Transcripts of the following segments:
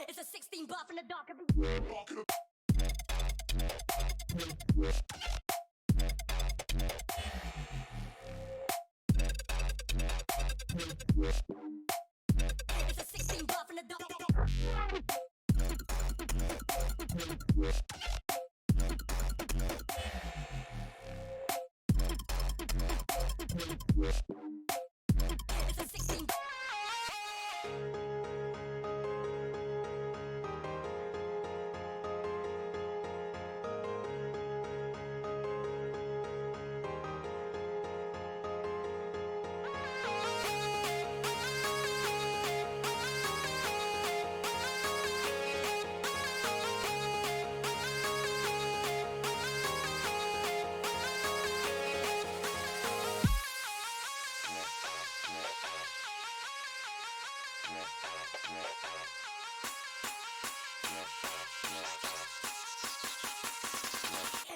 It's a 16 buff in the dark. It's a 16 buff in the dark. It's a 16.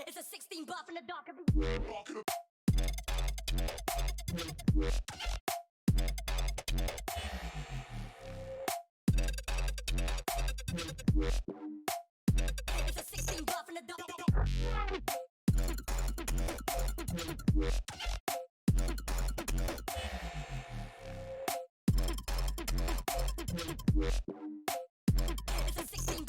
It's a 16 buff in the dark. It's a 16 buff in the dark. It's a 16.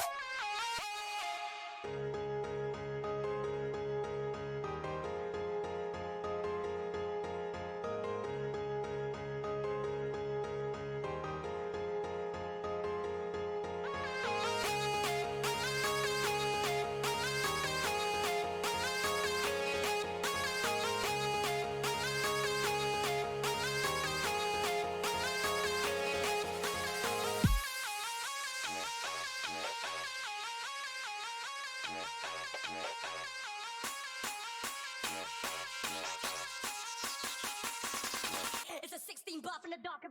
It's a 16 buff in the dark.